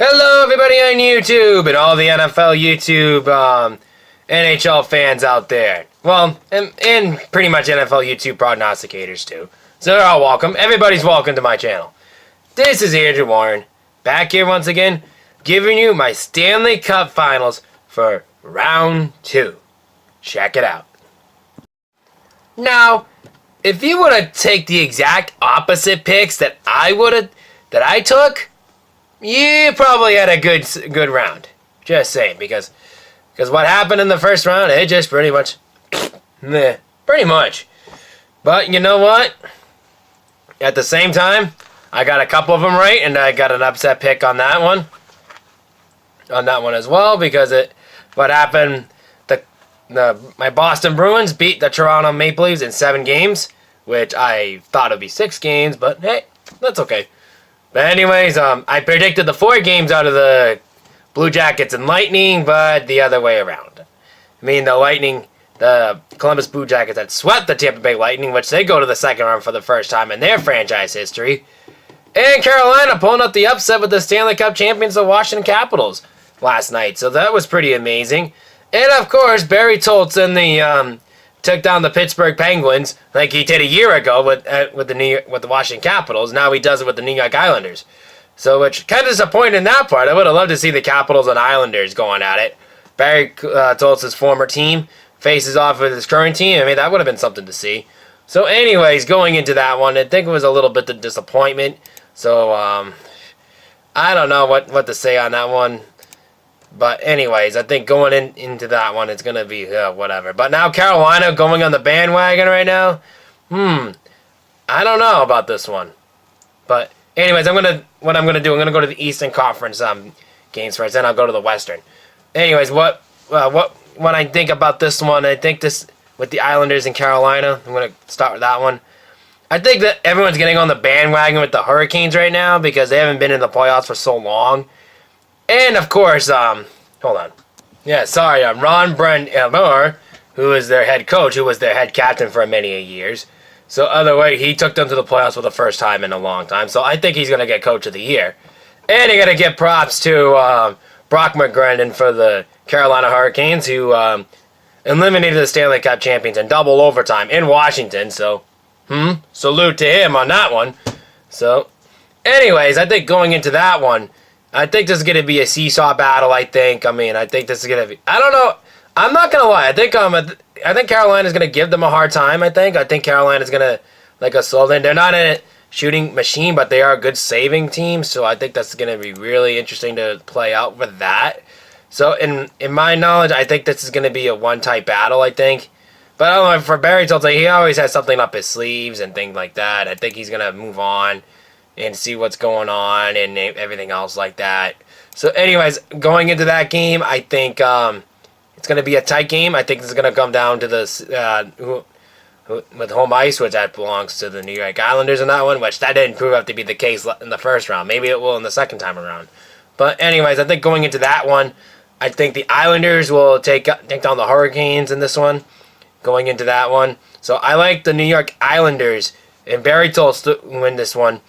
Hello, everybody on YouTube and all the NFL YouTube NHL fans out there. Well, and pretty much NFL YouTube prognosticators too. So they're all welcome. Everybody's welcome to my channel. This is Andrew Warren, back here once again, giving you my Stanley Cup Finals for Round 2. Check it out. Now, if you were to take the exact opposite picks that I took, you probably had a good round. Just saying, because what happened in the first round, it just pretty much, pretty much. But you know what? At the same time, I got a couple of them right, and I got an upset pick on that one. On that one as well, because what happened? My Boston Bruins beat the Toronto Maple Leafs in 7 games, which I thought would be 6 games, but hey, that's okay. But anyways, I predicted the 4 games out of the Blue Jackets and Lightning, but the other way around. I mean, the Columbus Blue Jackets had swept the Tampa Bay Lightning, which they go to the second round for the first time in their franchise history. And Carolina pulling up the upset with the Stanley Cup champions, the Washington Capitals, last night. So that was pretty amazing. And of course, Barry Trotz took down the Pittsburgh Penguins like he did a year ago with the Washington Capitals. Now he does it with the New York Islanders. So, which kind of disappointed in that part. I would have loved to see the Capitals and Islanders going at it. Barry Trotz's former team faces off with his current team. I mean, that would have been something to see. So, anyways, going into that one, I think it was a little bit of disappointment. So, I don't know what to say on that one. But anyways, I think going into that one, it's going to be whatever. But now Carolina going on the bandwagon right now. I don't know about this one. But anyways, I'm going to go to the Eastern Conference games first, then I'll go to the Western. Anyways, what I think about this one, I think this with the Islanders and Carolina, I'm going to start with that one. I think that everyone's getting on the bandwagon with the Hurricanes right now because they haven't been in the playoffs for so long. And, of course, hold on. Yeah, sorry, Ron Brind'Amour, who is their head coach, who was their head captain for many years. So, other way, he took them to the playoffs for the first time in a long time. So, I think he's going to get Coach of the Year. And you got to give props to Brock McGrennan for the Carolina Hurricanes, who eliminated the Stanley Cup champions in double overtime in Washington. So, salute to him on that one. So, anyways, I think going into that one, I think this is going to be a seesaw battle, I think. I mean, I think this is going to be... I don't know. I'm not going to lie. I think Carolina's going to give them a hard time, I think. I think Carolina's going to, like a slow in. They're not a shooting machine, but they are a good saving team. So I think that's going to be really interesting to play out with that. So in my knowledge, I think this is going to be a one-type battle, I think. But I don't know, for Barry Trotz, he always has something up his sleeves and things like that. I think he's going to move on and see what's going on and everything else like that. So anyways, going into that game, I think it's going to be a tight game. I think it's going to come down to the with home ice, which that belongs to the New York Islanders in that one, which that didn't prove out to be the case in the first round. Maybe it will in the second time around. But anyways, I think going into that one, I think the Islanders will take down the Hurricanes in this one, going into that one. So I like the New York Islanders and Barry Trotz to win this one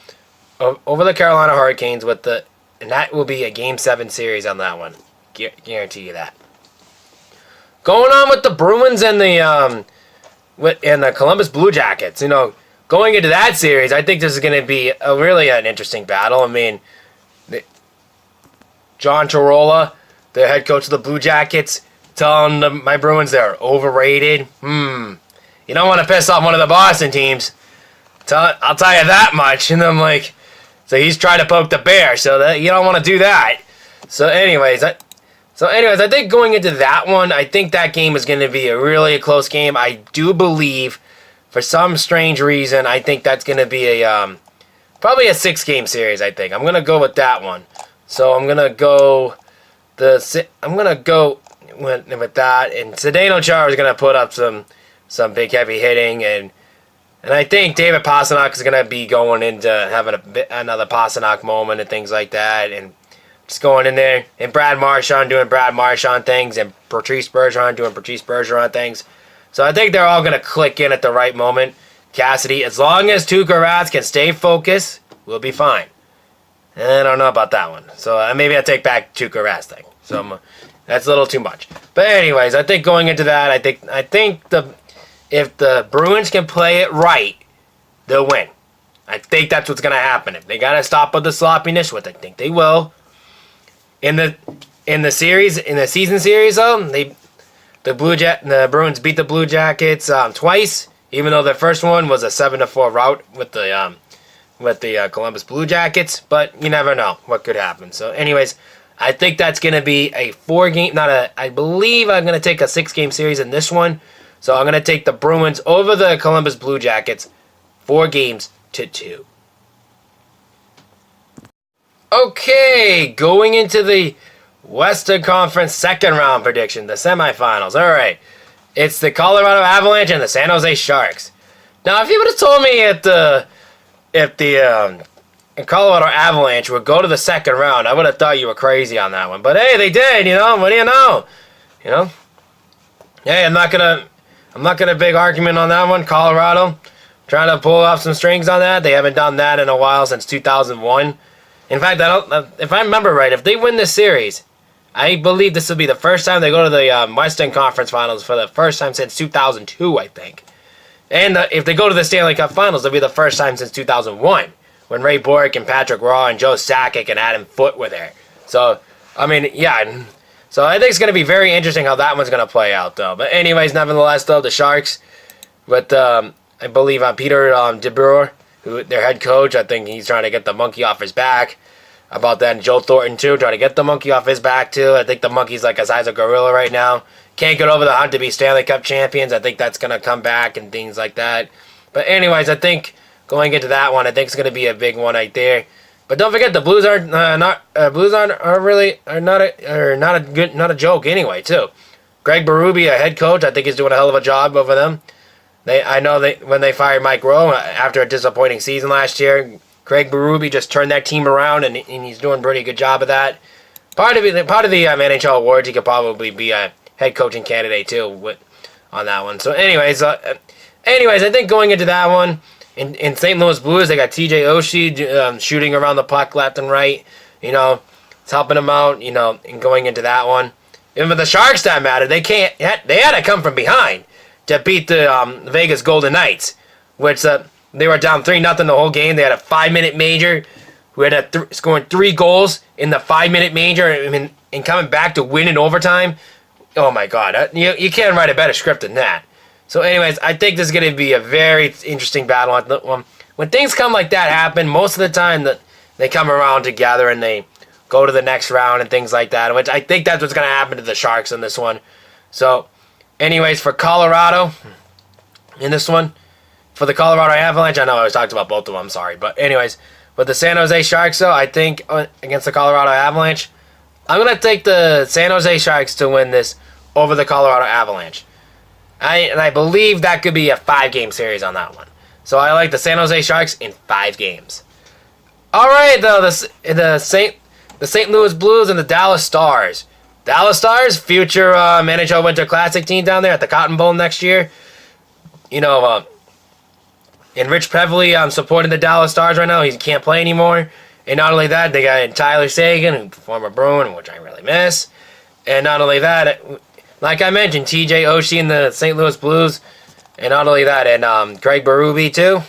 over the Carolina Hurricanes and that will be a Game 7 series on that one. Guarantee you that. Going on with the Bruins and the Columbus Blue Jackets, going into that series, I think this is going to be really an interesting battle. I mean, John Tortorella, the head coach of the Blue Jackets, telling my Bruins they're overrated. You don't want to piss off one of the Boston teams. I'll tell you that much. And I'm like... So he's trying to poke the bear, so that you don't want to do that. So anyways, I think going into that one, I think that game is going to be a close game. I do believe, for some strange reason, I think that's going to be probably a 6-game series. I think I'm going to go with that one. So I'm going to go with that, and Zdeno Chara is going to put up some big heavy hitting and I think David Pastrnak is going to be going into having another Pastrnak moment and things like that. And just going in there. And Brad Marchand doing Brad Marchand things. And Patrice Bergeron doing Patrice Bergeron things. So I think they're all going to click in at the right moment. Cassidy, as long as Tuukka Rask can stay focused, we'll be fine. I don't know about that one. So maybe I take back Tuukka Rask. So that's a little too much. But anyways, I think going into that, I think if the Bruins can play it right, they'll win. I think that's what's gonna happen. If they gotta stop with the sloppiness, which I think they will. In the season series though, the Bruins beat the Blue Jackets twice, even though the first one was a 7-4 rout with the Columbus Blue Jackets. But you never know what could happen. So, anyways, I think that's gonna be a 4-game, I believe I'm gonna take a 6-game series in this one. So I'm gonna take the Bruins over the Columbus Blue Jackets, 4-2. Okay, going into the Western Conference second round prediction, the semifinals. All right, it's the Colorado Avalanche and the San Jose Sharks. Now, if you would have told me if the Colorado Avalanche would go to the second round, I would have thought you were crazy on that one. But hey, they did. What do you know? Hey, I'm not gonna big argument on that one. Colorado trying to pull off some strings on that. They haven't done that in a while, since 2001. In fact, if I remember right, if they win this series, I believe this will be the first time they go to the Western Conference Finals for the first time since 2002, I think. And if they go to the Stanley Cup Finals, it'll be the first time since 2001, when Ray Bourque and Patrick Roy and Joe Sakic and Adam Foote were there. So, I mean, yeah. So I think it's going to be very interesting how that one's going to play out, though. But anyways, nevertheless, though, the Sharks, with, I believe, Peter DeBoer, who their head coach, I think he's trying to get the monkey off his back. About that, and Joe Thornton, too, trying to get the monkey off his back, too. I think the monkey's like a size of gorilla right now. Can't get over the hunt to be Stanley Cup champions. I think that's going to come back and things like that. But anyways, I think going into that one, I think it's going to be a big one right there. But don't forget, the Blues are not a joke anyway, too. Greg Berube, a head coach, I think he's doing a hell of a job over them. I know when they fired Mike Rowe after a disappointing season last year, Greg Berube just turned that team around, and he's doing a pretty good job of that. Part of the NHL awards, he could probably be a head coaching candidate too on that one. So, anyways, I think going into that one in St. Louis Blues, they got T.J. Oshie shooting around the puck left and right. It's helping them out. And going into that one, even with the Sharks, that matter, they had to come from behind to beat the Vegas Golden Knights, which. They were down 3-0 the whole game. They had a 5-minute major who had scoring 3 goals in the 5-minute major and coming back to win in overtime. Oh, my God. You can't write a better script than that. So, anyways, I think this is going to be a very interesting battle. When things come like that happen, most of the time they come around together and they go to the next round and things like that, which I think that's what's going to happen to the Sharks in this one. So, anyways, for Colorado in this one, for the Colorado Avalanche, I know I was talking about both of them, I'm sorry. But anyways, with the San Jose Sharks, though, I think against the Colorado Avalanche, I'm going to take the San Jose Sharks to win this over the Colorado Avalanche. I believe that could be a 5-game series on that one. So I like the San Jose Sharks in 5 games. All right, though, the St. Louis Blues and the Dallas Stars. Dallas Stars, future NHL Winter Classic team down there at the Cotton Bowl next year. And Rich Peverley supporting the Dallas Stars right now. He can't play anymore. And not only that, they got Tyler Seguin, former Bruin, which I really miss. And not only that, like I mentioned, T.J. Oshie and the St. Louis Blues. And not only that, and Greg Berube, too,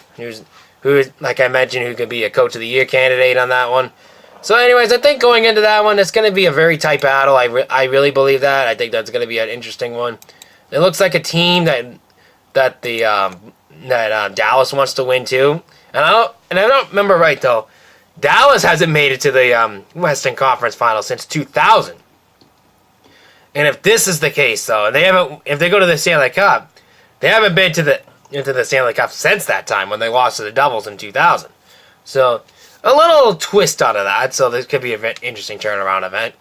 who, like I mentioned, who could be a Coach of the Year candidate on that one. So anyways, I think going into that one, it's going to be a very tight battle. I really believe that. I think that's going to be an interesting one. It looks like a team that Dallas wants to win too, and I don't remember right though. Dallas hasn't made it to the Western Conference Finals since 2000. And if this is the case though, if they go to the Stanley Cup, they haven't been into the Stanley Cup since that time when they lost to the Devils in 2000. So a little twist out of that. So this could be an interesting turnaround event.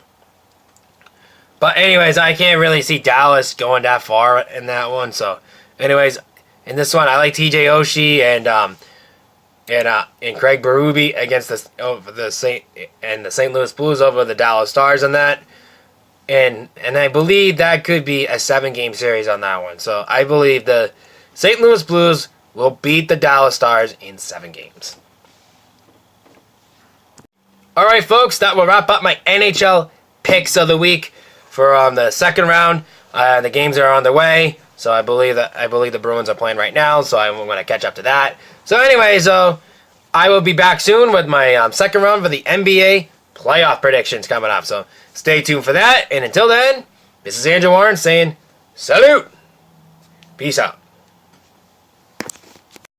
But anyways, I can't really see Dallas going that far in that one. So anyways. In this one, I like T.J. Oshie and Craig Berube against the St. Louis Blues over the Dallas Stars on that, and I believe that could be a 7-game series on that one. So I believe the St. Louis Blues will beat the Dallas Stars in 7 games. All right, folks, that will wrap up my NHL picks of the week for the second round. The games are on their way, so I believe the Bruins are playing right now, so I'm going to catch up to that. So anyways, I will be back soon with my second round for the NBA playoff predictions coming up. So stay tuned for that, and until then, this is Andrew Warren saying salute. Peace out.